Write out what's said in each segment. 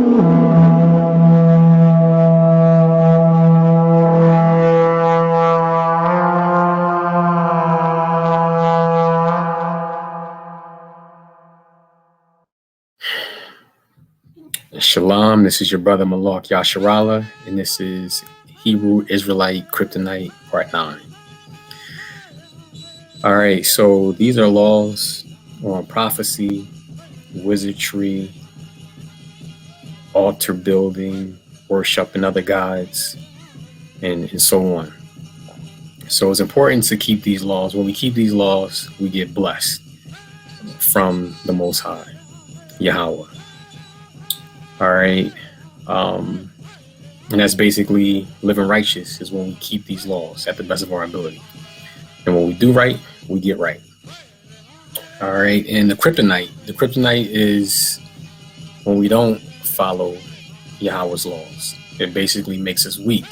Shalom, this is your brother Malak Yasharala, and this is Hebrew Israelite Kryptonite Part 9. All right, so these are laws on prophecy, wizardry, altar building, worship and other gods, and so on. So it's important to keep these laws. When we keep these laws, we get blessed from the Most High, Yahweh. All right. And that's basically living righteous, is when we keep these laws at the best of our ability. And when we do right, we get right. All right. And the kryptonite is when we don't follow Yahweh's laws. It basically makes us weak.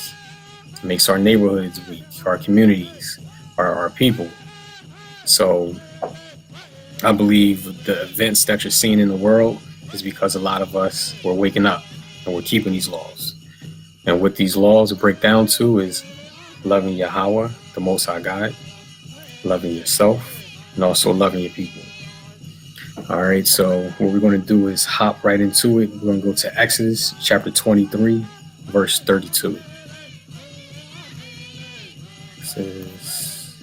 It makes our neighborhoods weak, our communities, our people. So I believe the events that you're seeing in the world is because a lot of us were waking up and we're keeping these laws. And what these laws break down to is loving Yahweh, the Most High God, loving yourself, and also loving your people. All right, so what we're going to do is hop right into it. We're going to go to Exodus chapter 23, verse 32. Exodus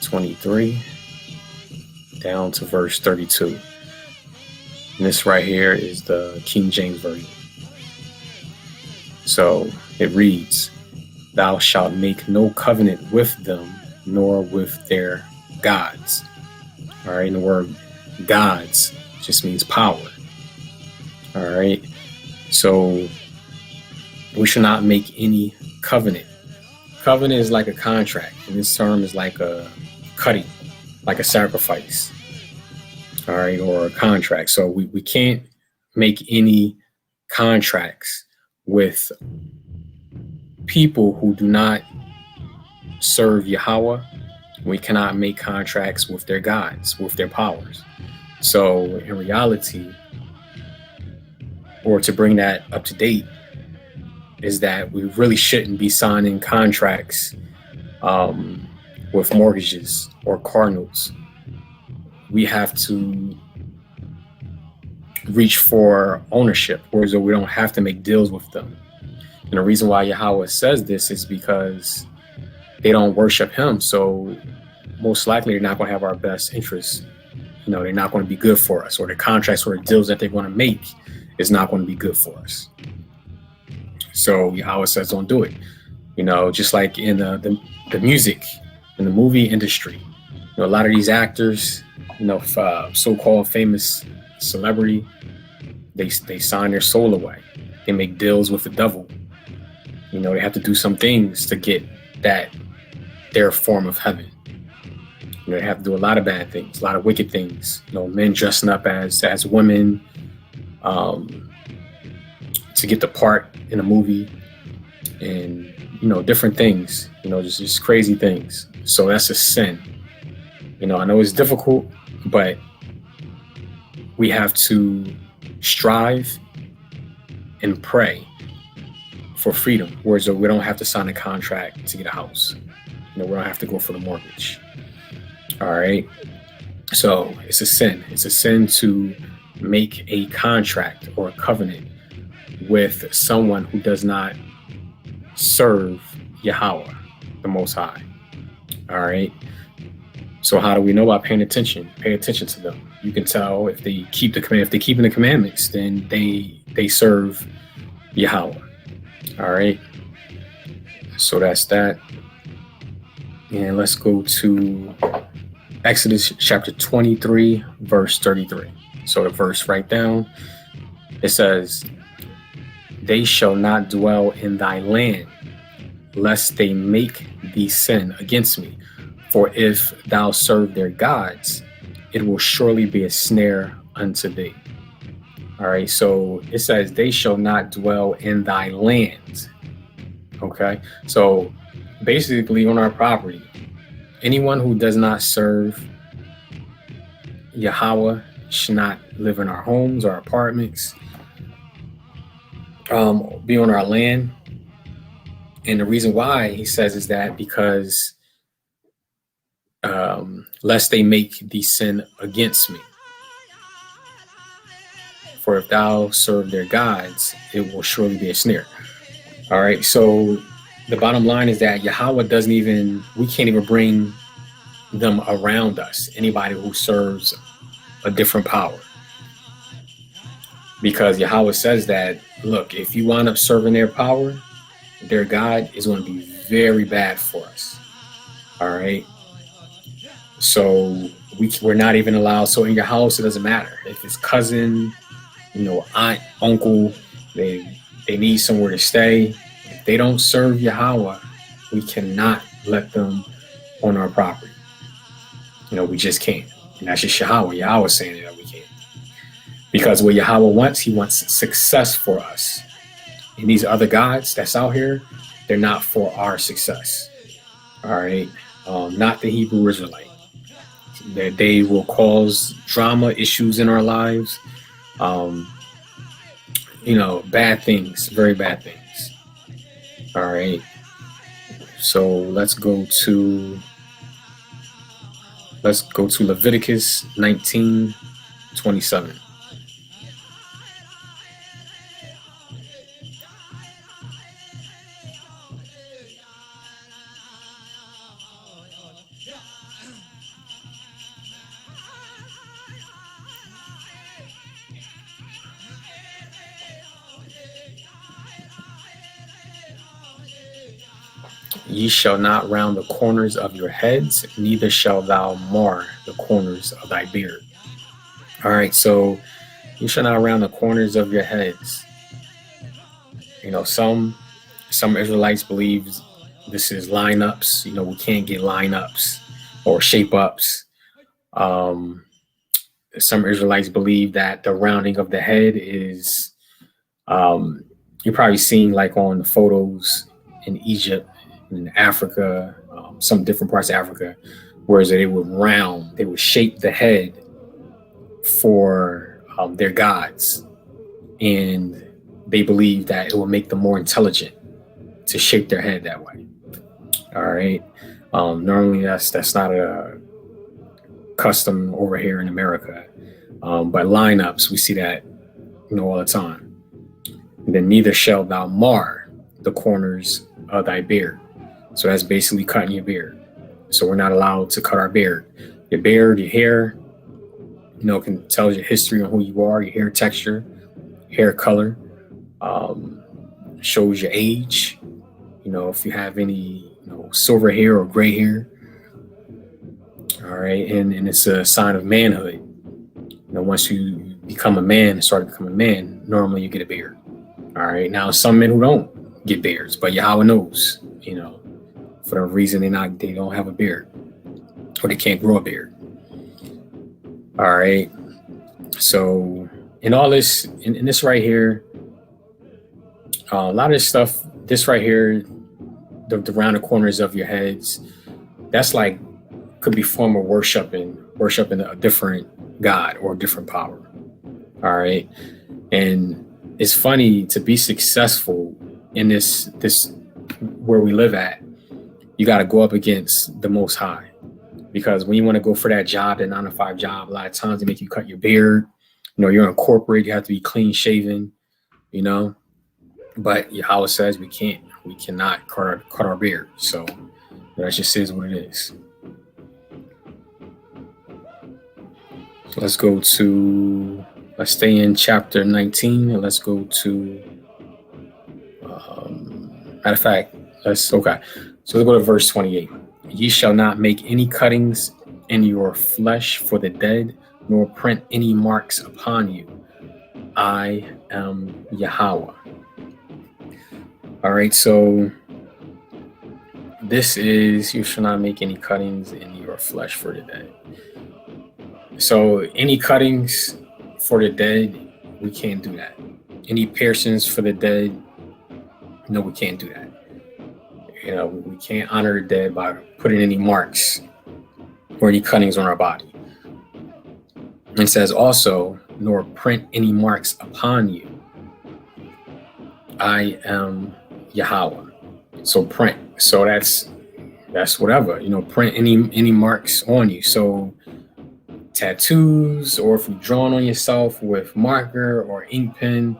23, down to verse 32. And this right here is the King James Version. So it reads, "Thou shalt make no covenant with them, nor with their gods." All right, and the word gods just means power. All right, so we should not make any covenant. Covenant is like a contract, and this term is like a cutting, like a sacrifice. All right, or a contract. So we can't make any contracts with people who do not serve Yahweh. We cannot make contracts with their gods, with their powers. So in reality, or to bring that up to date, is that we really shouldn't be signing contracts with mortgages or car notes. We have to reach for ownership, whereas we don't have to make deals with them. And the reason why Yahweh says this is because they don't worship him. So most likely they're not going to have our best interests. You know, they're not going to be good for us, or the contracts or the deals that they're going to make is not going to be good for us. So Yahweh says, don't do it. You know, just like in the music, in the movie industry, you know, a lot of these actors, you know, so-called famous celebrity, they sign their soul away. They make deals with the devil. You know, they have to do some things to get their form of heaven. You know, they have to do a lot of bad things, a lot of wicked things. You know, men dressing up as women to get the part in a movie, and you know, different things. You know, just crazy things. So that's a sin. You know, I know it's difficult, but we have to strive and pray for freedom, whereas we don't have to sign a contract to get a house. You know, we don't have to go for the mortgage. All right. So it's a sin. It's a sin to make a contract or a covenant with someone who does not serve Yahweh, the Most High. All right. So how do we know? By paying attention? Pay attention to them. You can tell if they keep the command. If they keep the commandments, then they serve Yahweh. All right. So that's that. And let's go to Exodus chapter 23, verse 33. So the verse right down, it says, "They shall not dwell in thy land, lest they make thee sin against me. For if thou serve their gods, it will surely be a snare unto thee." All right, so it says, "They shall not dwell in thy land." Okay, so basically on our property, anyone who does not serve Yahweh should not live in our homes or apartments. be on our land. And the reason why he says is that because lest they make thee sin against me. For if thou serve their gods, it will surely be a snare. All right. So the bottom line is that Yahweh we can't even bring them around us, anybody who serves a different power. Because Yahweh says that, look, if you wind up serving their power, their God is going to be very bad for us. All right. So we're not even allowed. So in your house, it doesn't matter if it's cousin, aunt, uncle, they need somewhere to stay. If they don't serve Yahweh, we cannot let them on our property. We just can't. And that's just Yahweh. Yahweh saying that we can't. Because what Yahweh wants, he wants success for us. And these other gods that's out here, they're not for our success. All right. Not the Hebrew Israelite. That they will cause drama, issues in our lives. Bad things, very bad things. All right. So let's go to Leviticus 19:27. Ye shall not round the corners of your heads, neither shalt thou mar the corners of thy beard. All right, so you shall not round the corners of your heads. Some Israelites believe this is lineups. We can't get lineups or shape ups. Some Israelites believe that the rounding of the head is, you're probably seeing like on the photos in Egypt, in Africa, some different parts of Africa, whereas they would shape the head for their gods. And they believe that it will make them more intelligent to shape their head that way. All right. Normally that's not a custom over here in America. But lineups, we see that, all the time. And then neither shalt thou mar the corners of thy beard. So that's basically cutting your beard. So we're not allowed to cut our beard. Your beard, your hair, can tell your history on who you are, your hair texture, hair color, shows your age. If you have any, silver hair or gray hair. All right. And it's a sign of manhood. Once you become a man and start to become a man, normally you get a beard. All right. Now, some men who don't get beards, but Yahweh knows, for the reason they don't have a beard or they can't grow a beard. All right. So in all this, in this right here, a lot of this stuff, this right here, the round the corners of your heads, that's like, could be form of worshiping a different God or a different power. All right. And it's funny, to be successful in this where we live at, you got to go up against the Most High, because when you want to go for that job, that 9-to-5 job, a lot of times they make you cut your beard. You're in corporate, you have to be clean shaven, but Yahweh says we cannot cut our beard. So that just is what it is. Let's stay in chapter 19 and let's go to, matter of fact, so let's go to verse 28. Ye shall not make any cuttings in your flesh for the dead, nor print any marks upon you. I am Yahweh. All right, so this is, you shall not make any cuttings in your flesh for the dead. So any cuttings for the dead, we can't do that. Any piercings for the dead, no, we can't do that. We can't honor the dead by putting any marks or any cuttings on our body. It says also, nor print any marks upon you. I am Yahweh. So print. So that's whatever, print any marks on you. So tattoos, or if you're drawing on yourself with marker or ink pen,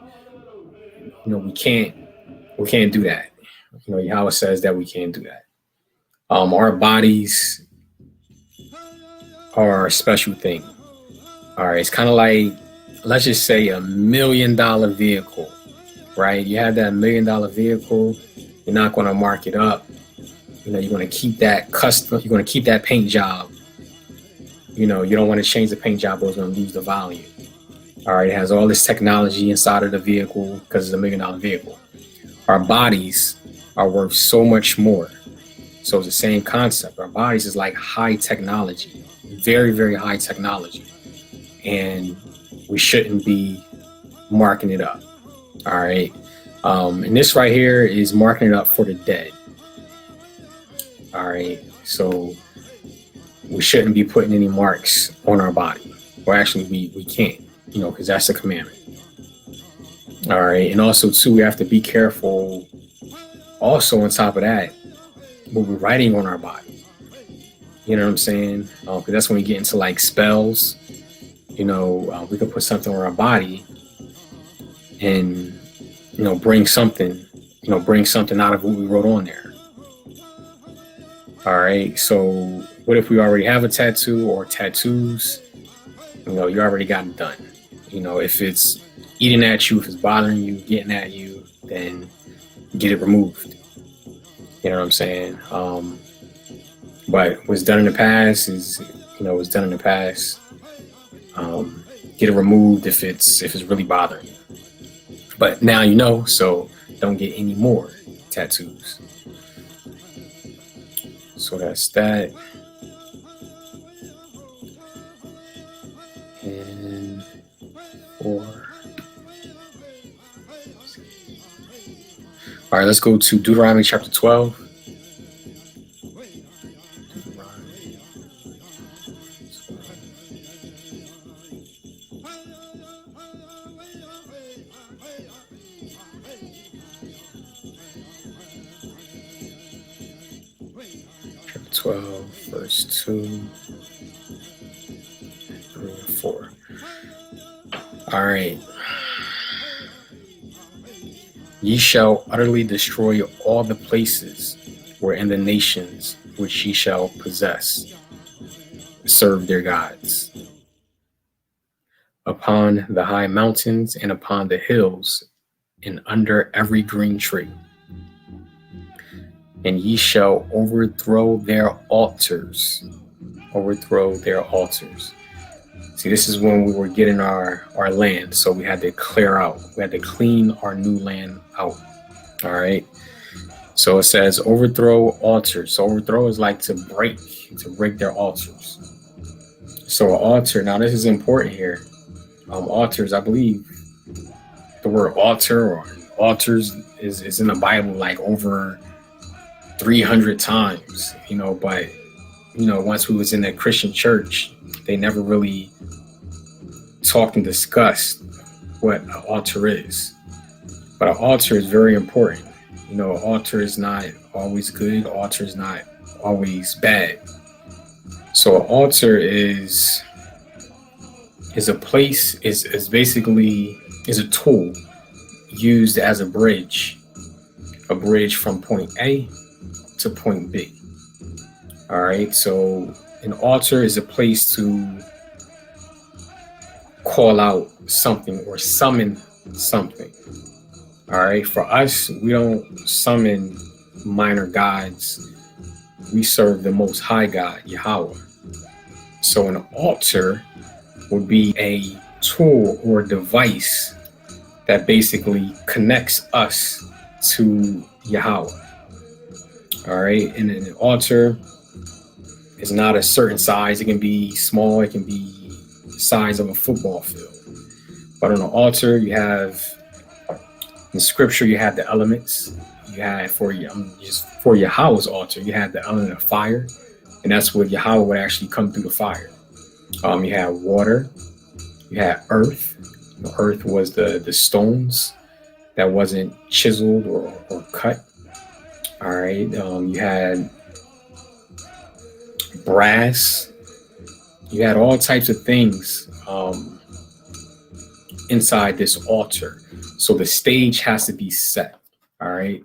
we can't do that. Yahweh says that we can't do that. Our bodies are a special thing. All right, it's kind of like, let's just say, $1 million vehicle, right? You have that $1 million vehicle, you're not going to mark it up. You're going to keep that custom, you're going to keep that paint job. You don't want to change the paint job, or it's going to lose the value. All right, it has all this technology inside of the vehicle because it's $1 million vehicle. Our bodies are worth so much more. So it's the same concept. Our bodies is like high technology, very, very high technology. And we shouldn't be marking it up. All right. And this right here is marking it up for the dead. All right. So we shouldn't be putting any marks on our body. Well, actually, we can't, because that's a commandment. All right. And also, too, we have to be careful. Also, on top of that, what we're writing on our body. You know what I'm saying? Because that's when we get into like spells. We can put something on our body and, bring something out of what we wrote on there. All right. So what if we already have a tattoo or tattoos? You already got it done. If it's eating at you, if it's bothering you, getting at you, then get it removed. You know what I'm saying? But what's done in the past is, what's done in the past. Get it removed if it's really bothering you. But now so don't get any more tattoos. So that's that. And 4. All right, let's go to Deuteronomy chapter 12. Chapter 12, verse 2, 3, and 4. All right. Ye shall utterly destroy all the places wherein the nations which ye shall possess serve their gods, upon the high mountains and upon the hills and under every green tree. And ye shall overthrow their altars. Overthrow their altars. See, this is when we were getting our land. So we had to clear out. We had to clean our new land out. All right. So it says overthrow altars. So overthrow is like to break their altars. So an altar, now this is important here. Altars, I believe the word altar or altars is in the Bible like over 300 times, but once we was in the Christian church, they never really talked and discussed what an altar is. But an altar is very important. An altar is not always good. An altar is not always bad. So an altar is a place, is basically a tool used as a bridge from point A to point B. All right, so an altar is a place to call out something or summon something. All right, for us, we don't summon minor gods. We serve the Most High God, Yahweh. So an altar would be a tool or device that basically connects us to Yahweh. All right, and an altar is not a certain size. It can be small. It can be the size of a football field. But on an altar, you have, in scripture, you have the elements. You have for Yahweh's altar, you have the element of fire, and that's what Yahweh would actually come through the fire. You have water. You have earth. Earth was the stones that wasn't chiseled or cut. All right. You had brass. You had all types of things inside this altar. So the stage has to be set. All right.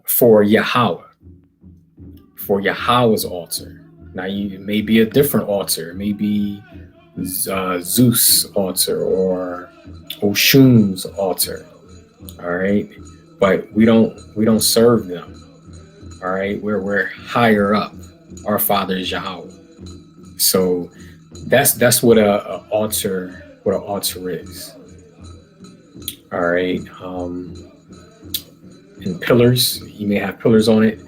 For Yahweh, for Yahweh's altar. Now, it may be a different altar. It may be Zeus altar or Oshun's altar. All right. But we don't serve them. All right. We're higher up. Our Father is Yahweh. So that's what an altar is. All right. And pillars, you may have pillars on it.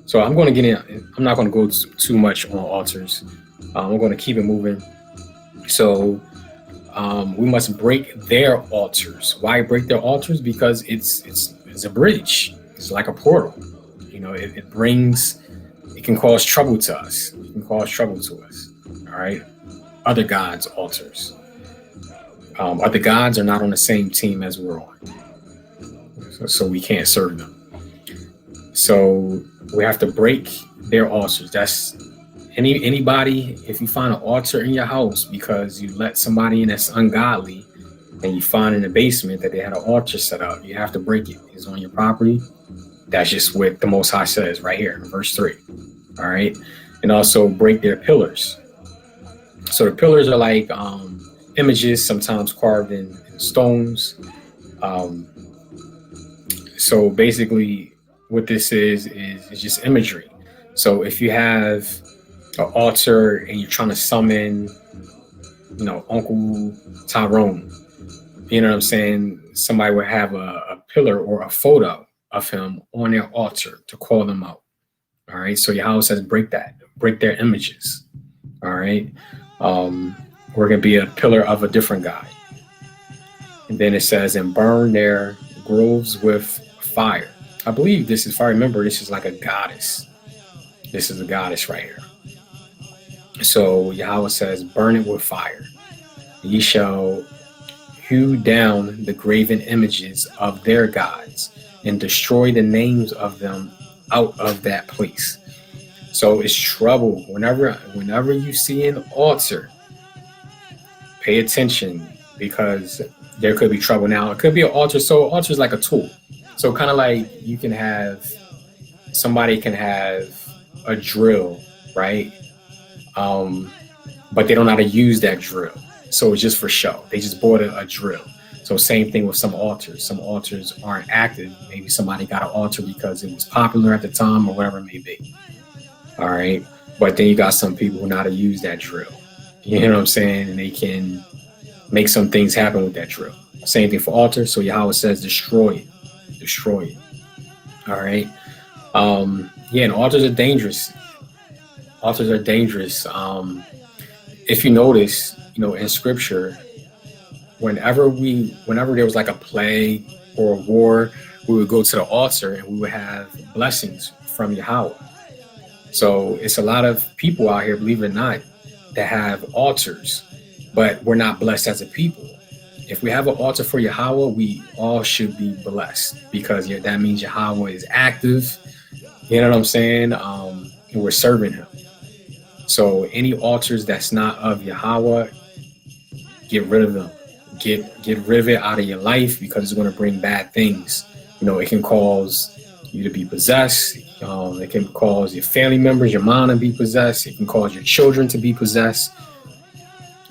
So I'm going to get in. I'm not going to go too much on altars. I'm going to keep it moving. So we must break their altars. Why break their altars? Because it's a bridge. It's like a portal. You know, it can cause trouble to us. It can cause trouble to us. All right. Other gods' altars. Other gods are not on the same team as we're on. So we can't serve them. So we have to break their altars. That's anybody. If you find an altar in your house because you let somebody in that's ungodly, and you find in the basement that they had an altar set up, you have to break it. It's on your property. That's just what the Most High says right here in verse 3. All right. And also break their pillars. So the pillars are like images, sometimes carved in stones. So basically what this is just imagery. So if you have an altar and you're trying to summon, Uncle Tyrone, you know what I'm saying? Somebody would have a pillar or a photo of him on their altar to call them out. All right. So Yahweh says, break their images. All right. We're going to be a pillar of a different God. And then it says, and burn their groves with fire. I believe this is, if I remember, this is like a goddess. This is a goddess right here. So Yahweh says, burn it with fire. Ye shall hew down the graven images of their gods and destroy the names of them out of that place. So it's trouble. Whenever you see an altar, pay attention, because there could be trouble. Now, it could be an altar. So altar is like a tool. So kind of like somebody can have a drill, right? But they don't know how to use that drill. So it's just for show. They just bought a drill. So same thing with some altars. Some altars aren't active. Maybe somebody got an altar because it was popular at the time or whatever it may be. All right. But then you got some people who know how to use that drill. You know what I'm saying? And they can make some things happen with that drill. Same thing for altars. So Yahweh says, destroy it. Destroy it. All right. And altars are dangerous. Altars are dangerous. If you notice, in scripture, whenever there was like a plague or a war, we would go to the altar and we would have blessings from Yahweh. So it's a lot of people out here, believe it or not, that have altars, but we're not blessed as a people. If we have an altar for Yahweh, we all should be blessed, because that means Yahweh is active. You know what I'm saying? And we're serving him. So any altars that's not of Yahweh, get rid of them. Get rid of it out of your life, because it's going to bring bad things. It can cause you to be possessed. It can cause your family members, your mom, to be possessed. It can cause your children to be possessed,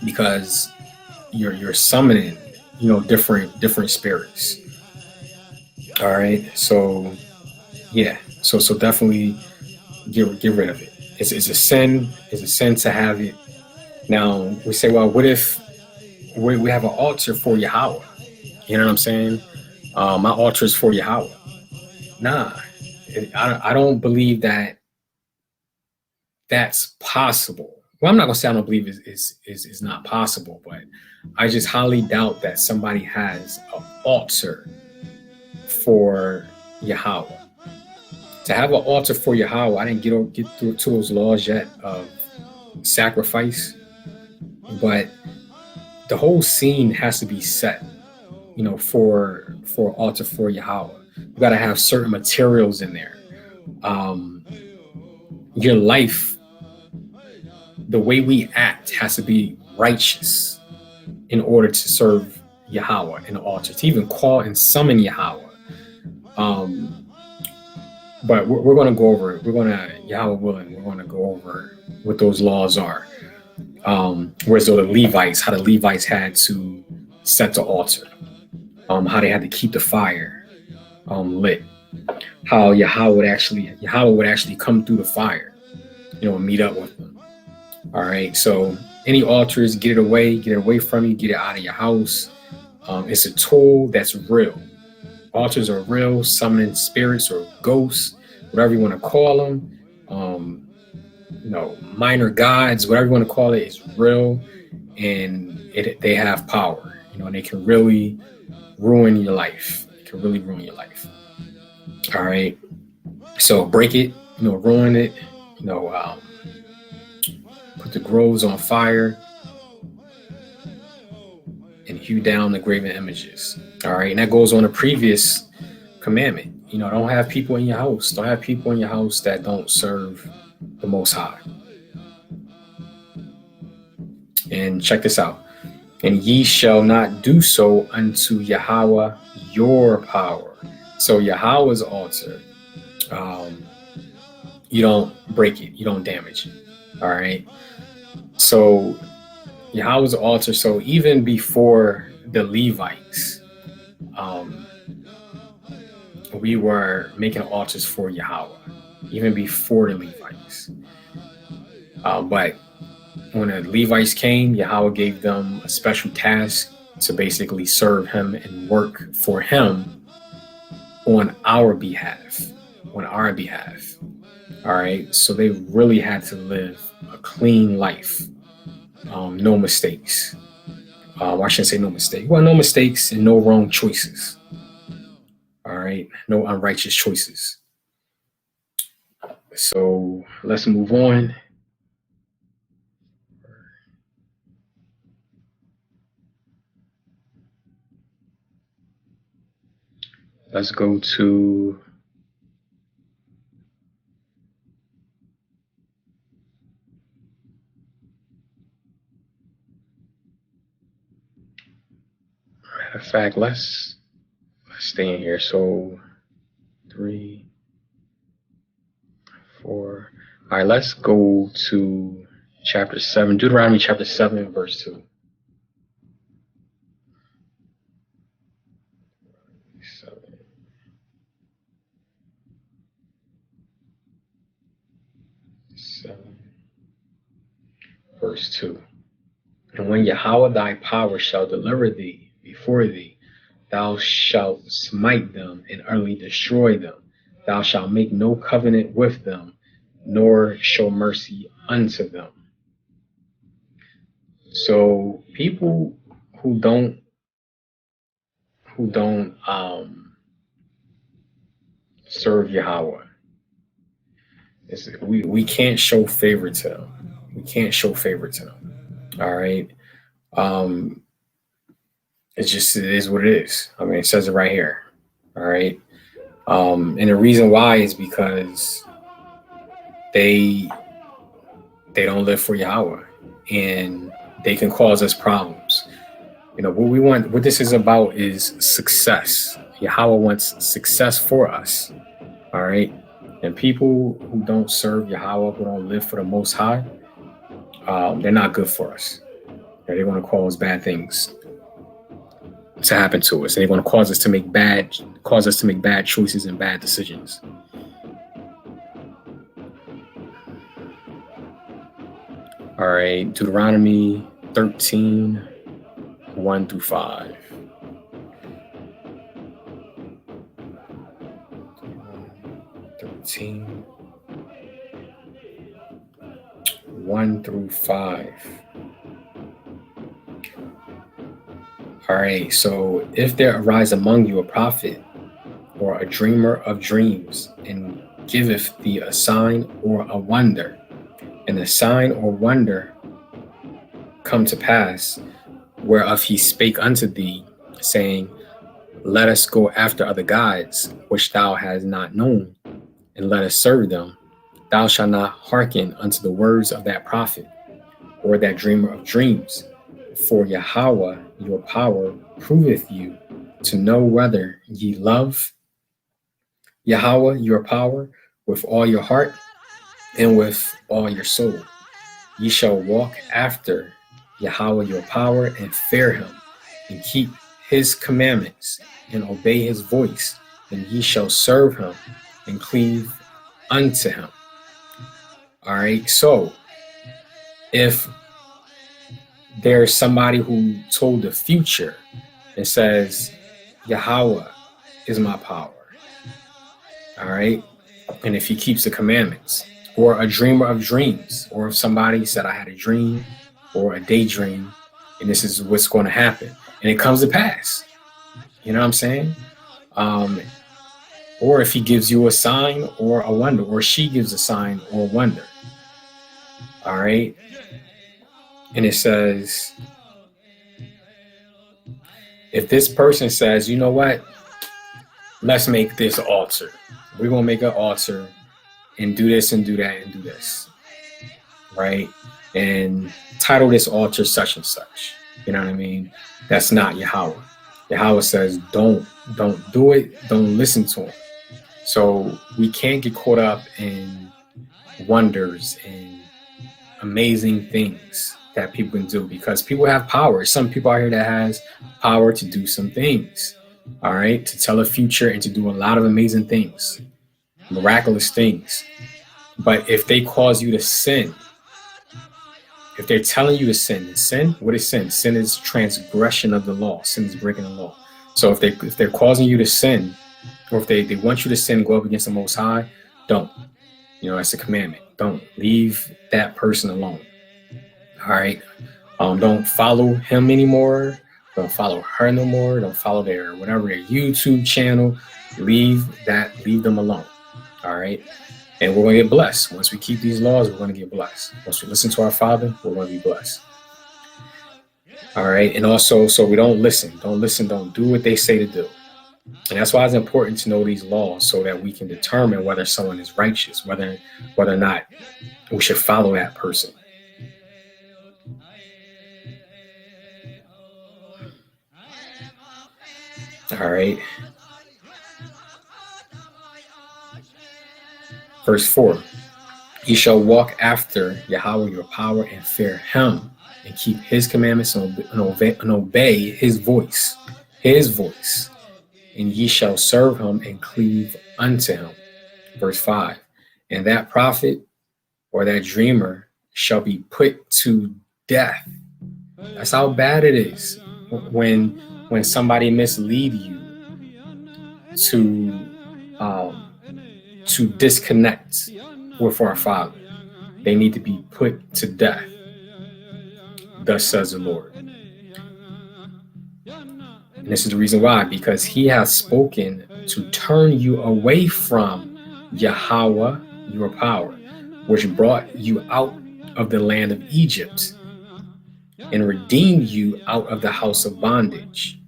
because you're summoning, different spirits. All right. So yeah. So definitely get rid of it. It's a sin. It's a sin to have it. Now we say, well, what if we have an altar for Yahweh? You know what I'm saying? My altar is for Yahweh. Nah, I don't believe that that's possible. Well, I'm not gonna say I don't believe is not possible, but I just highly doubt that somebody has an altar for Yahweh. To have an altar for Yahweh, I didn't get through to those laws yet of sacrifice, but the whole scene has to be set. for altar for Yahweh. You got to have certain materials in there. Your life, the way we act, has to be righteous in order to serve Yahweh in the altar, to even call and summon Yahweh. But we're going to go over it. Yahweh willing, we're going to go over what those laws are. Whereas the Levites, how the Levites had to set the altar, how they had to keep the fire lit, how Yahweh would actually come through the fire, and meet up with them. All right. So any altars, get it away from you, get it out of your house. It's a tool that's real. Altars are real, summoning spirits or ghosts, whatever you want to call them. Minor gods, whatever you want to call it, is real, and they have power. And they can really ruin your life. All right. So break it, ruin it, put the groves on fire, and hew down the graven images. All right. And that goes on a previous commandment. Don't have people in your house. Don't have people in your house that don't serve the Most High. And check this out. And ye shall not do so unto Yahweh your power. So Yahweh's altar, you don't break it. You don't damage it. All right. So Yahweh's altar. So even before the Levites, we were making altars for Yahweh, even before the Levites. But when the Levites came, Yahweh gave them a special task to basically serve him and work for him on our behalf. All right. So they really had to live a clean life. No mistakes. I shouldn't say no mistakes. Well, no mistakes and no wrong choices. All right. No unrighteous choices. So let's move on. Let's go to matter of fact, let's stay in here. So 3, 4. All right, let's go to chapter 7, Deuteronomy chapter 7, verse 2. 7, verse 2. And when Yahweh thy power shall deliver thee before thee, thou shalt smite them and utterly destroy them. Thou shalt make no covenant with them, nor show mercy unto them. So people who don't serve Yahweh, we can't show favor to them. All right. It is what it is. I mean, it says it right here. All right. And the reason why is because they don't live for Yahweh, and they can cause us problems. What this is about is success. Yahweh wants success for us. All right. And people who don't serve Yahweh, who don't live for the Most High, they're not good for us. They want to cause bad things to happen to us. And they want to cause us to make bad choices and bad decisions. All right, Deuteronomy 13, 1 through 5. Deuteronomy 13, 1 through 5. All right, so if there arise among you a prophet or a dreamer of dreams, and giveth thee a sign or a wonder, and the sign or wonder come to pass, whereof he spake unto thee, saying, Let us go after other gods, which thou hast not known, and let us serve them. Thou shalt not hearken unto the words of that prophet, or that dreamer of dreams. For Yahweh your power proveth you to know whether ye love Yahweh your power with all your heart and with all your soul. Ye shall walk after Yahweh your power and fear him, and keep his commandments, and obey his voice, and ye shall serve him and cleave unto him. All right, so if there's somebody who told the future and says, Yahweh is my power, all right, and if he keeps the commandments, or a dreamer of dreams, or if somebody said, I had a dream or a daydream, and this is what's going to happen, and it comes to pass, you know what I'm saying? Or if he gives you a sign or a wonder, or she gives a sign or a wonder, all right, and it says, if this person says, you know what, let's make this altar. We're going to make an altar and do this and do that and do this, right? And title this altar such and such. You know what I mean? That's not Yahweh. Yahweh says, don't do it. Don't listen to him. So we can't get caught up in wonders and amazing things that people can do, because people have power. Some people out here that has power to do some things, all right, to tell a future and to do a lot of amazing things, miraculous things. But if they cause you to sin, if they're telling you to sin, what is sin? Sin is transgression of the law. Sin is breaking the law. So if they're causing you to sin, or if they want you to sin, go up against the Most High, don't. You know, that's a commandment. Don't. Leave that person alone. All right. Don't follow him anymore. Don't follow her no more. Don't follow their YouTube channel. Leave them alone. All right. And we're going to get blessed. Once we keep these laws, we're going to get blessed. Once we listen to our Father, we're going to be blessed. All right. And also, so we don't listen. Don't do what they say to do. And that's why it's important to know these laws, so that we can determine whether someone is righteous, whether or not we should follow that person. All right. Verse 4. Ye shall walk after Yahweh your power and fear him, and keep his commandments and obey his voice. And ye shall serve him and cleave unto him. Verse 5. And that prophet or that dreamer shall be put to death. That's how bad it is when somebody mislead you to disconnect with our Father. They need to be put to death. Thus says the Lord. And this is the reason why, because he has spoken to turn you away from Yahweh, your power, which brought you out of the land of Egypt and redeemed you out of the house of bondage,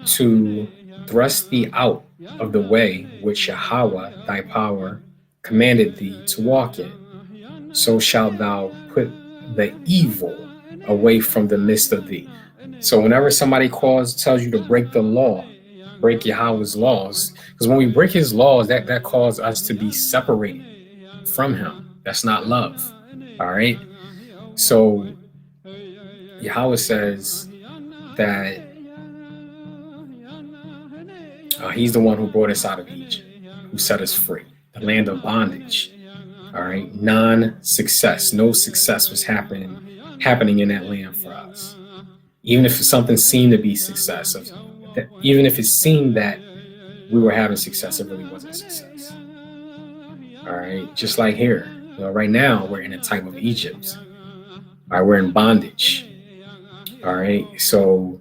to thrust thee out of the way which Yahweh, thy power, commanded thee to walk in. So shalt thou put the evil away from the midst of thee. So whenever somebody tells you to break the law, break Yahweh's laws, because when we break his laws, that causes us to be separated from him. That's not love. All right. So Yahweh says that he's the one who brought us out of Egypt, who set us free, the land of bondage. All right. Non-success. No success was happening in that land for us. Even if something seemed to be success, even if it seemed that we were having success, it really wasn't success. All right. Just like here, right now we're in a type of Egypt. All right. We're in bondage. All right. So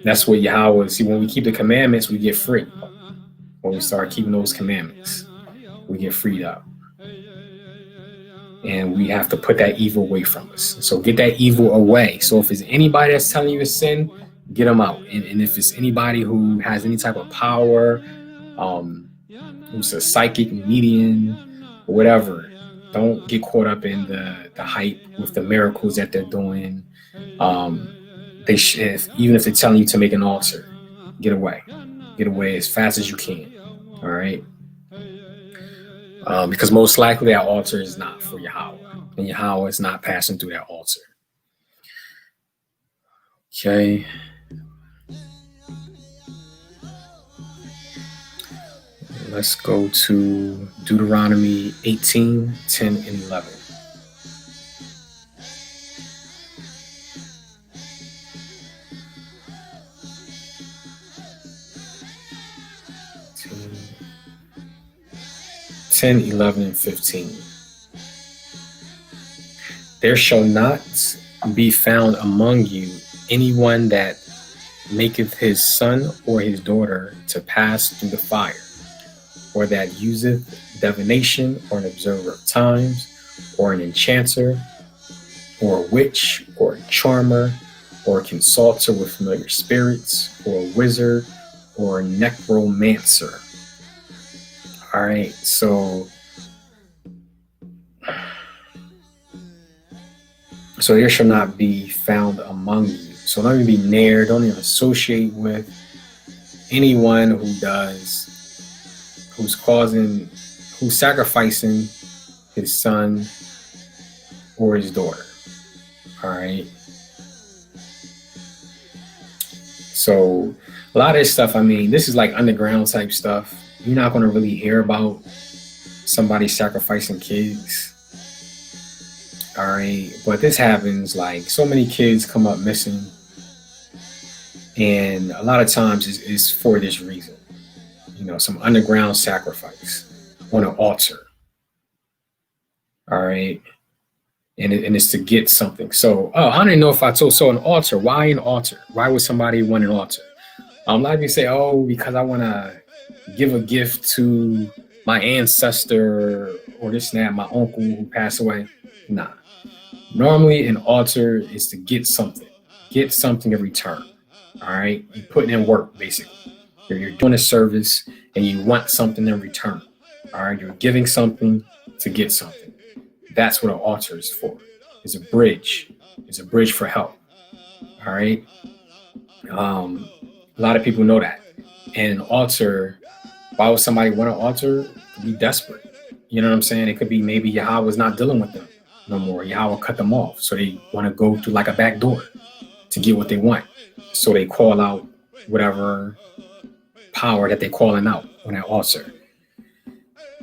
that's what Yahweh, see, when we keep the commandments, we get free. When we start keeping those commandments, we get freed up. And we have to put that evil away from us. So get that evil away. So if it's anybody that's telling you to sin, Get them out. And if it's anybody who has any type of power, who's a psychic, medium, or whatever, don't get caught up in the hype with the miracles that they're doing. Even if they're telling you to make an altar, get away as fast as you can. All right, because most likely that altar is not for Yahweh, and Yahweh is not passing through that altar. Okay. Let's go to Deuteronomy 18, 10, and 11. Ten, 11, and 15. There shall not be found among you anyone that maketh his son or his daughter to pass through the fire, or that useth divination, or an observer of times, or an enchanter, or a witch, or a charmer, or a consulter with familiar spirits, or a wizard, or a necromancer. All right, so there shall not be found among you. So don't even be near, don't even associate with anyone who's sacrificing his son or his daughter. All right. So a lot of this stuff, I mean, this is like underground type stuff. You're not going to really hear about somebody sacrificing kids. All right. But this happens, like so many kids come up missing. And a lot of times it's for this reason. You know, some underground sacrifice on an altar. All right. And it's to get something. So, I don't even know if I told. So an altar, why an altar? Why would somebody want an altar? A lot of people say, because I want to give a gift to my ancestor or this and that, my uncle who passed away. Nah. Normally an altar is to get something in return. All right. You're putting in work, basically. You're doing a service and you want something in return. All right. You're giving something to get something. That's what an altar is for. It's a bridge. It's a bridge for help. All right. A lot of people know that. And an altar, why would somebody want an altar? To be desperate. You know what I'm saying? It could be maybe Yahweh's not dealing with them no more. Yahweh cut them off. So they want to go through like a back door to get what they want. So they call out whatever power that they're calling out on that altar.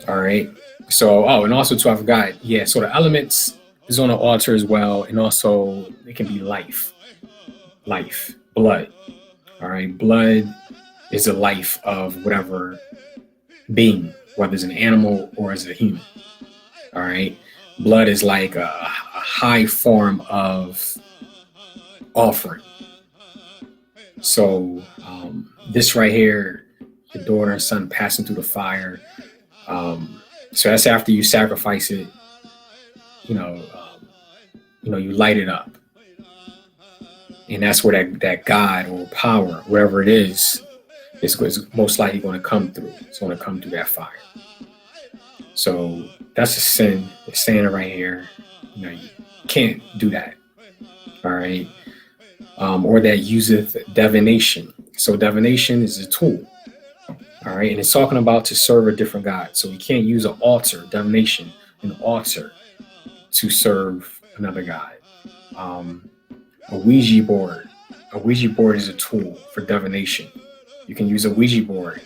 All right. So, and also too, I forgot. Yeah. So the elements is on the altar as well. And also it can be life, blood. All right. Blood is the life of whatever being, whether it's an animal or as a human. All right. Blood is like a high form of offering. So this right here, your daughter and son passing through the fire. So that's after you sacrifice it. You you light it up, and that's where that God or power, whatever it is most likely going to come through. It's going to come through that fire. So that's a sin. It's saying it right here. You can't do that. All right. Or that useth divination. So divination is a tool. All right. And it's talking about to serve a different God. So you can't use an altar, divination, an altar to serve another God. A Ouija board. A Ouija board is a tool for divination. You can use a Ouija board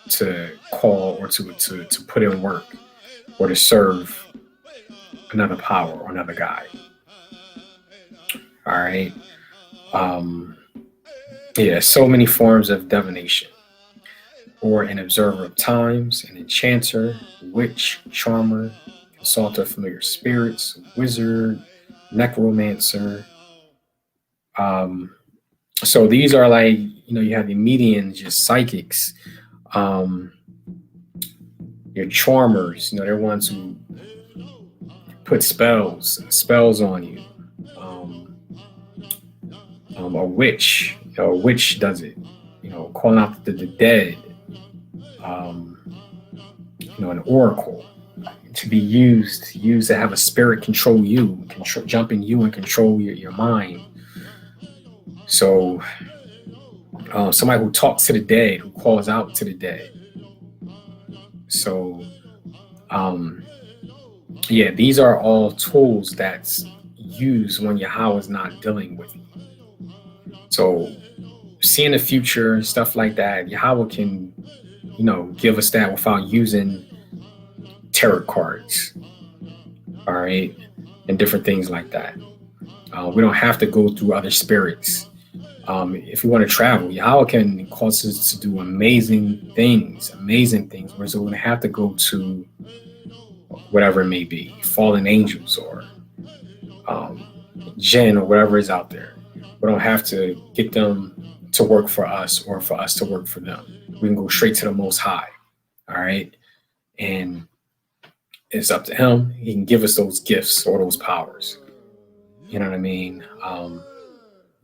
to call or to put in work or to serve another power or another God. All right. So many forms of divination. Or an observer of times, an enchanter, witch, charmer, consulter of familiar spirits, wizard, necromancer. So these are like, you have your mediums, your psychics, your charmers, they're ones who put spells on you. A witch, A witch does it, calling out the dead, an oracle, to be used to have a spirit control you, jump in you and control your mind. So somebody who talks to the dead, who calls out to the dead. So these are all tools that's used when Yahweh is not dealing with you. So seeing the future and stuff like that, Yahweh can give us that without using tarot cards, all right, and different things like that. We don't have to go through other spirits. If we want to travel, Yahweh can cause us to do amazing things, where so we're going to have to go to whatever it may be, fallen angels or jinn or whatever is out there. We don't have to get them to work for us or for us to work for them. We can go straight to the Most High, all right? And it's up to him. He can give us those gifts or those powers. You know what I mean?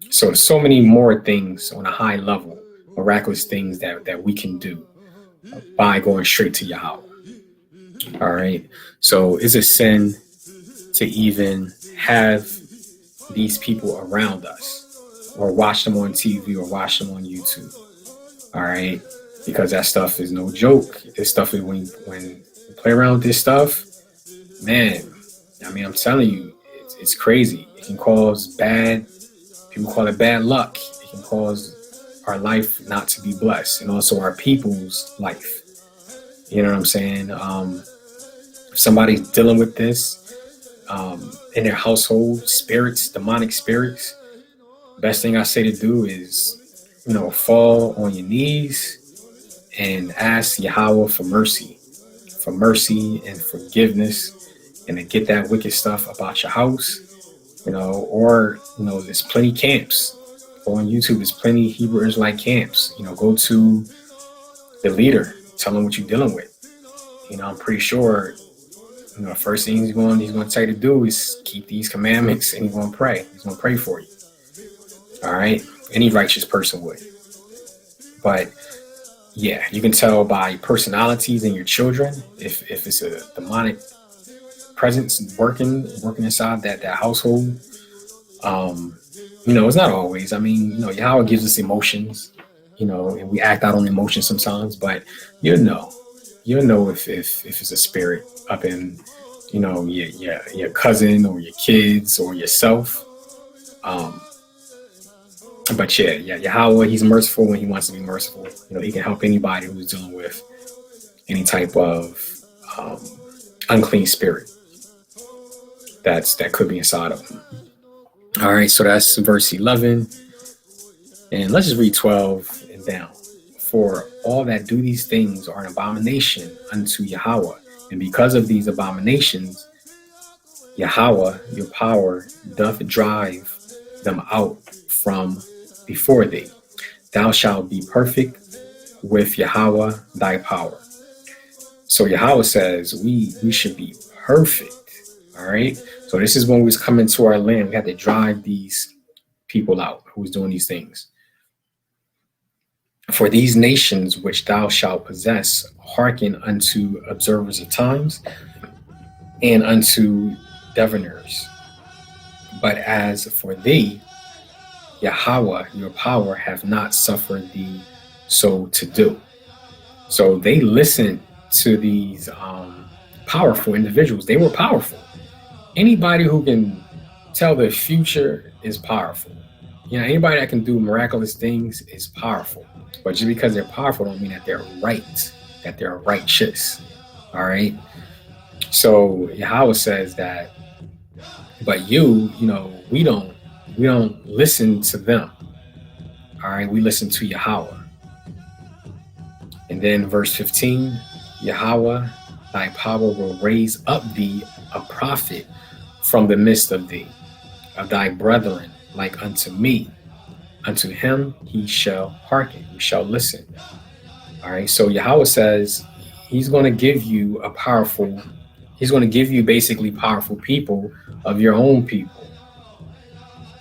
So there's so many more things on a high level, miraculous things that we can do by going straight to Yahweh. All right. So it's a sin to even have these people around us or watch them on TV or watch them on YouTube. All right. Because that stuff is no joke. This stuff is when you play around with this stuff, man, I mean, I'm telling you, it's crazy. It can cause people call it bad luck. It can cause our life not to be blessed, and also our people's life. You know what I'm saying? If somebody's dealing with this in their household, spirits, demonic spirits, best thing I say to do is, fall on your knees and ask Yahweh for mercy and forgiveness, and to get that wicked stuff about your house. There's plenty camps. Go on YouTube, there's plenty Hebrew Israelite camps. Go to the leader, tell him what you're dealing with. I'm pretty sure, the first thing he's going to tell you to do is keep these commandments, and he's going to pray. He's going to pray for you. All right? Any righteous person would. But yeah, you can tell by personalities in your children if it's a demonic presence working inside that household. It's not always. I mean, Yahweh gives us emotions, and we act out on emotions sometimes, but you'll know if it's a spirit up in, your cousin or your kids or yourself. But Yahweh, he's merciful when he wants to be merciful. He can help anybody who's dealing with any type of unclean spirit that could be inside of them. All right, so that's verse 11. And let's just read 12 and down. For all that do these things are an abomination unto Yahweh. And because of these abominations, Yahweh, your power, doth drive them out from before thee. Thou shalt be perfect with Yahweh, thy power. So Yahweh says we should be perfect. All right. So this is when we was coming to our land. We had to drive these people out who was doing these things. For these nations which thou shalt possess hearken unto observers of times and unto diviners. But as for thee, Yahweh, your power, have not suffered thee so to do. So they listened to these powerful individuals. They were powerful. Anybody who can tell the future is powerful. Anybody that can do miraculous things is powerful. But just because they're powerful don't mean that they're right, that they're righteous. All right. So Yahweh says that, but we don't listen to them. All right. We listen to Yahweh. And then verse 15, Yahweh, thy power will raise up thee a prophet from the midst of thee, of thy brethren, like unto me. Unto him he shall hearken, he shall listen. All right. So Yahweh says he's going to give you basically powerful people of your own people.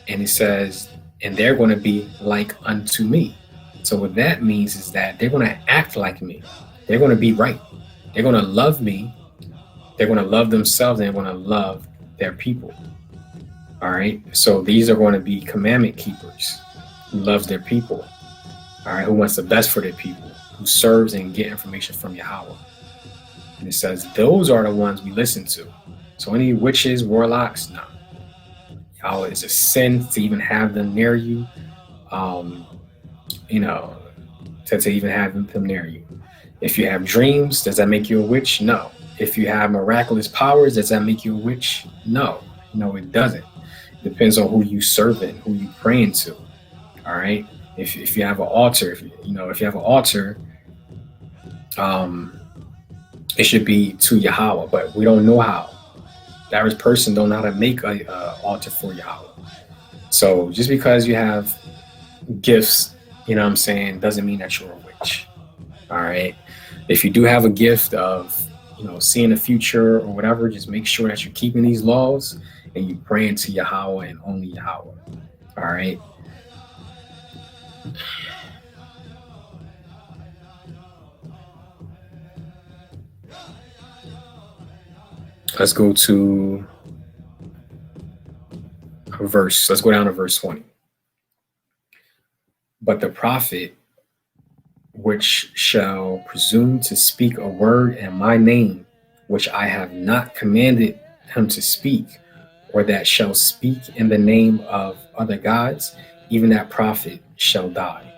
And it says, and they're going to be like unto me. So what that means is that they're going to act like me. They're going to be right. They're going to love me. They're going to love themselves, and they're going to love their people. All right. So these are going to be commandment keepers who loves their people. All right. Who wants the best for their people, who serves and get information from Yahweh. And it says those are the ones we listen to. So any witches, warlocks, no. Yahweh, it's a sin to even have them near you. To even have them near you. If you have dreams, does that make you a witch? No. If you have miraculous powers, does that make you a witch? No. No, it doesn't. It depends on who you serving, who you praying to. All right. If you have an altar, if you have an altar, it should be to Yahweh, but we don't know how. The average person don't know how to make a altar for Yahweh. So just because you have gifts, doesn't mean that you're a witch. All right. If you do have a gift of, seeing the future or whatever, just make sure that you're keeping these laws and you praying to Yahweh and only Yahweh. All right. Let's go to a verse. Let's go down to verse 20. But the prophet which shall presume to speak a word in my name, which I have not commanded him to speak, or that shall speak in the name of other gods, even that prophet shall die.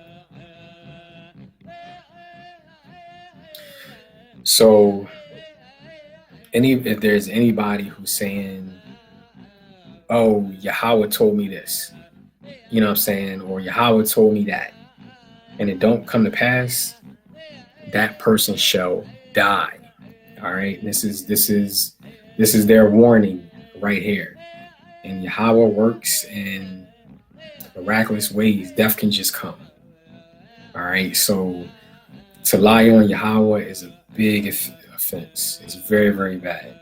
So if there's anybody who's saying, oh, Yahweh told me this, or Yahweh told me that, and it don't come to pass, that person shall die. All right. This is their warning right here. And Yahweh works in miraculous ways. Death can just come. All right. So to lie on Yahweh is a big offense. It's very, very bad.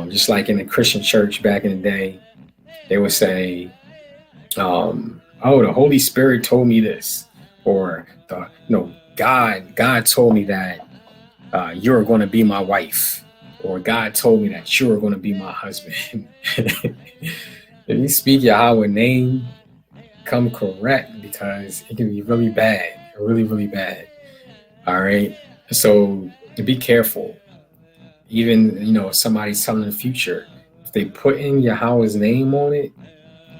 Just like in the Christian church back in the day, they would say, oh, the Holy Spirit told me this. Or God told me that you're going to be my wife, or God told me that you're going to be my husband. If you speak Yahweh's name, come correct, because it can be really bad, really, really bad. All right. So be careful. Even, if somebody's telling the future, if they put in Yahweh's name on it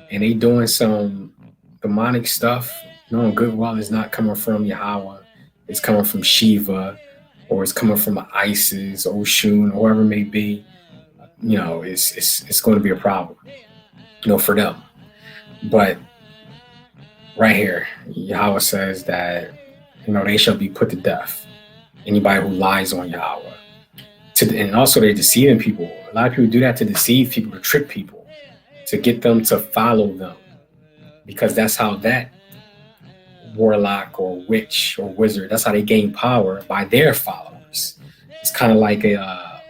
and they doing some demonic stuff, knowing good well it's not coming from Yahweh, it's coming from Shiva, or it's coming from Isis, Oshun, whoever it may be, it's going to be a problem, for them. But right here, Yahweh says that, they shall be put to death. Anybody who lies on Yahweh. And also they're deceiving people. A lot of people do that to deceive people, to trick people, to get them to follow them. Because that's how that warlock or witch or wizard, that's how they gain power, by their followers. It's kind of like a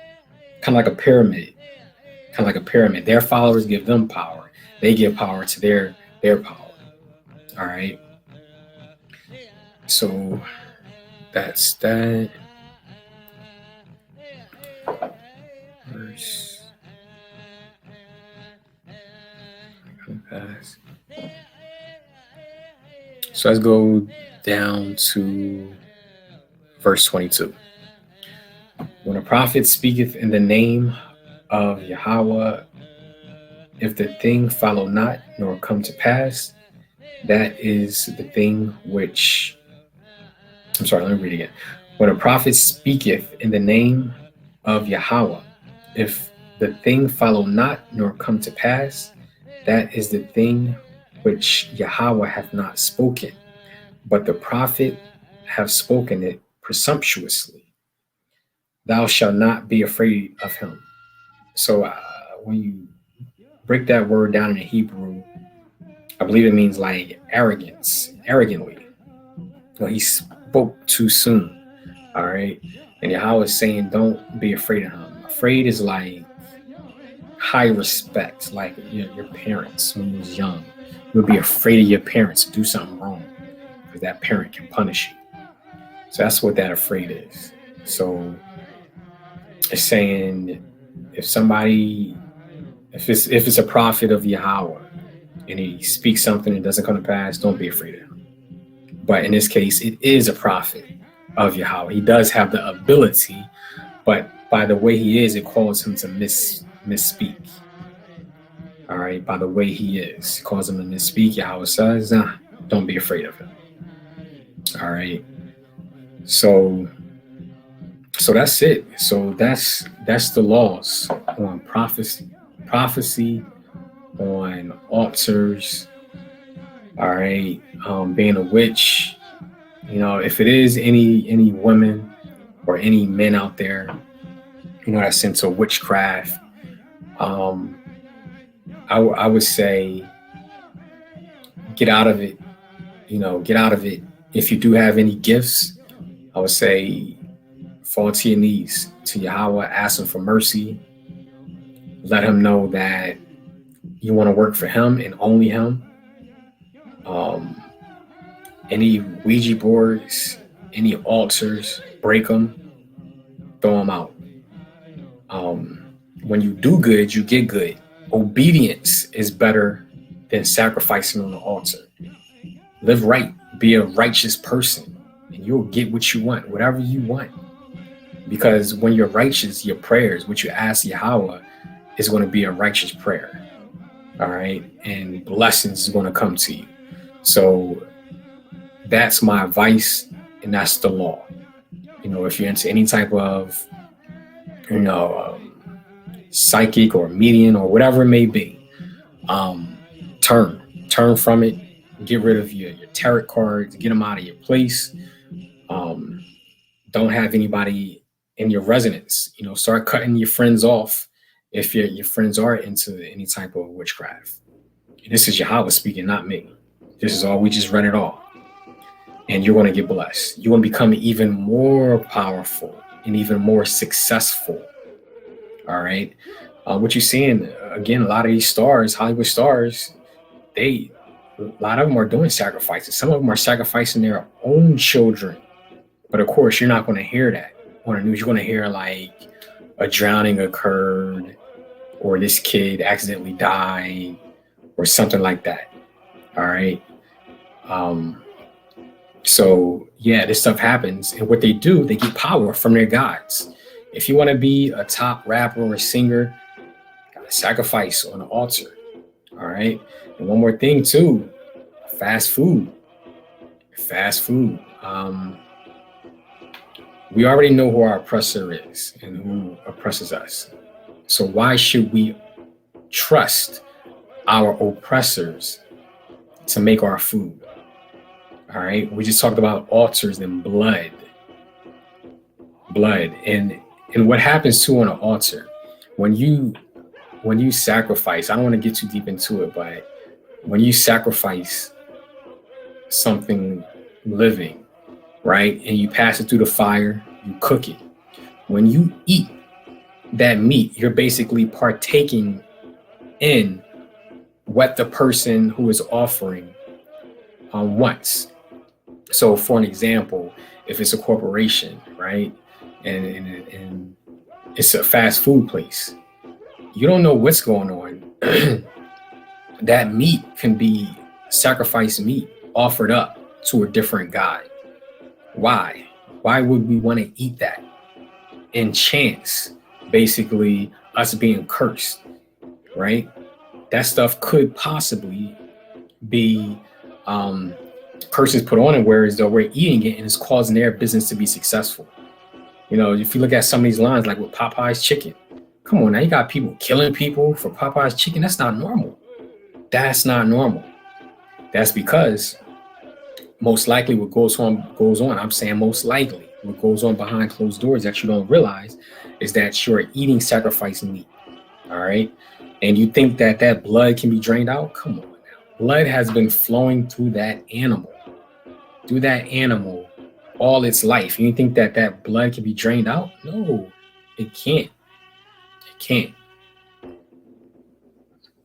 pyramid. Their followers give them power. They give power to their power. All right. So that's that. Verse. Pass. So let's go down to verse 22. When a prophet speaketh in the name of Yahweh, if the thing follow not, nor come to pass, that is the thing which... let me read again. When a prophet speaketh in the name of Yahweh, if the thing follow not, nor come to pass, that is the thing which Yahweh hath not spoken, but the prophet have spoken it presumptuously. Thou shalt not be afraid of him. So when you break that word down in the Hebrew, I believe it means like arrogantly. He spoke too soon. All right. And Yahweh is saying, don't be afraid of him. Afraid is like high respect, like your parents when you was young. You'll be afraid of your parents to do something wrong because that parent can punish you. So that's what that afraid is. So it's saying if somebody, if it's a prophet of Yahweh and he speaks something and doesn't come to pass, don't be afraid of him. But in this case, it is a prophet of Yahweh. He does have the ability, but by the way he is, it calls him to misspeak. All right, by the way he is, it calls him to misspeak. Yahweh says, nah, don't be afraid of him. All right. So that's it. So that's the laws on prophecy, on altars. All right, being a witch. If it is any women or any men out there, that's into witchcraft, I would say get out of it. Get out of it. If you do have any gifts, I would say fall to your knees to Yahweh, ask him for mercy. Let him know that you want to work for him and only him. Any Ouija boards, any altars, break them, throw them out. When you do good, you get good. Obedience is better than sacrificing on the altar. Live right, be a righteous person, and you'll get what you want, whatever you want. Because when you're righteous, your prayers, what you ask Yahweh, is going to be a righteous prayer. All right, and blessings is going to come to you. So that's my advice, and that's the law. If you're into any type of, psychic or medium or whatever it may be, turn from it. Get rid of your tarot cards. Get them out of your place. Don't have anybody in your residence. Start cutting your friends off if your friends are into any type of witchcraft. This is Yahweh speaking, not me. This is all, we just read it all. And you're going to get blessed. You're going to become even more powerful and even more successful. All right. What you're seeing, again, a lot of these stars, Hollywood stars, a lot of them are doing sacrifices. Some of them are sacrificing their own children. But of course, you're not going to hear that on the news. You're going to hear like a drowning occurred, or this kid accidentally died, or something like that. All right. So yeah, this stuff happens, and what they do, they get power from their gods. If you want to be a top rapper or a singer, gotta sacrifice on the altar. All right. And one more thing too, fast food. We already know who our oppressor is and who oppresses us. So why should we trust our oppressors to make our food? All right. We just talked about altars and blood. And what happens too on an altar, when you sacrifice, I don't want to get too deep into it, but when you sacrifice something living, right, and you pass it through the fire, you cook it. When you eat that meat, you're basically partaking in what the person who is offering wants. So for an example, if it's a corporation, right, and it's a fast food place, you don't know what's going on. That meat can be sacrificed meat offered up to a different god. Why? Why would we want to eat that? And chance, basically, us being cursed, right? That stuff could possibly be curses put on it, whereas though we're eating it and it's causing their business to be successful. If you look at some of these lines, like with Popeye's chicken, come on now, you got people killing people for Popeye's chicken. That's not normal. That's not normal. That's because most likely what goes on, I'm saying most likely, what goes on behind closed doors that you don't realize is that you're eating sacrificed meat. All right. And you think that blood can be drained out? Come on now. Blood has been flowing through that animal all its life. And you think that blood can be drained out? No, it can't. It can't.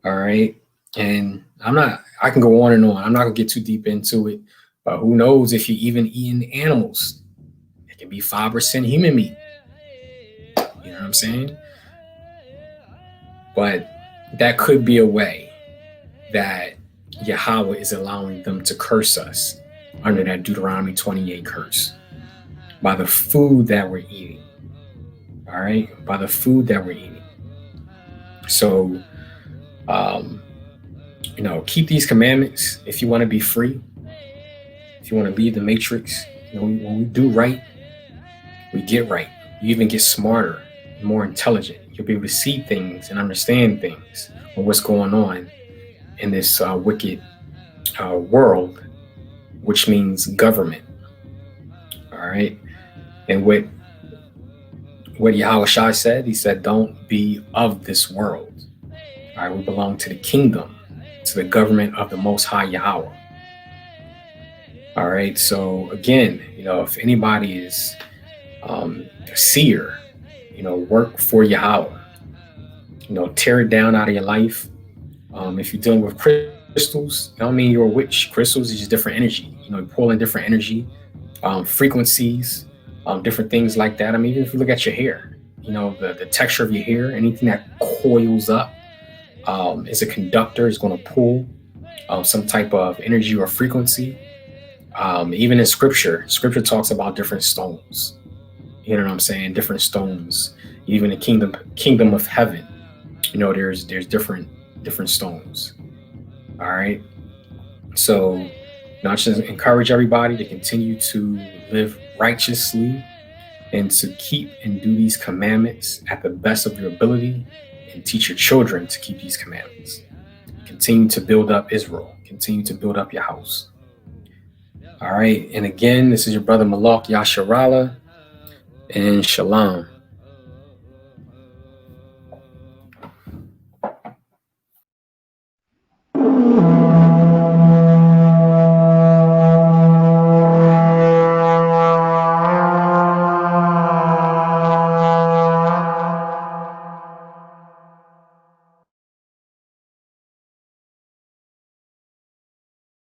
All right. And I can go on and on. I'm not gonna get too deep into it, but who knows if you're even eating animals? It can be 5% human meat. You know what I'm saying? But that could be a way that Yahweh is allowing them to curse us under that Deuteronomy 28 curse by the food that we're eating. All right, by the food that we're eating. So, keep these commandments if you want to be free. If you want to leave the matrix, when we do right, we get right. You even get smarter, more intelligent. You'll be able to see things and understand things and what's going on in this wicked world, which means government. All right, and what Yahweh Shai said, he said, "Don't be of this world." All right, we belong to the kingdom, to the government of the Most High Yahweh. All right, so again, if anybody is a seer, work for Yahweh. Tear it down out of your life. If you're dealing with crystals, I don't mean you're a witch. Crystals is just different energy. You pull in different energy, frequencies, different things like that. I mean, even if you look at your hair, the texture of your hair, anything that coils up is a conductor, is going to pull some type of energy or frequency. Even in scripture talks about different stones. You know what I'm saying? Different stones. Even the kingdom of heaven, there's different stones. All right. So, I just encourage everybody to continue to live righteously and to keep and do these commandments at the best of your ability, and teach your children to keep these commandments. Continue to build up Israel. Continue to build up your house. All right. And again, this is your brother Malak Yasharala, and Shalom.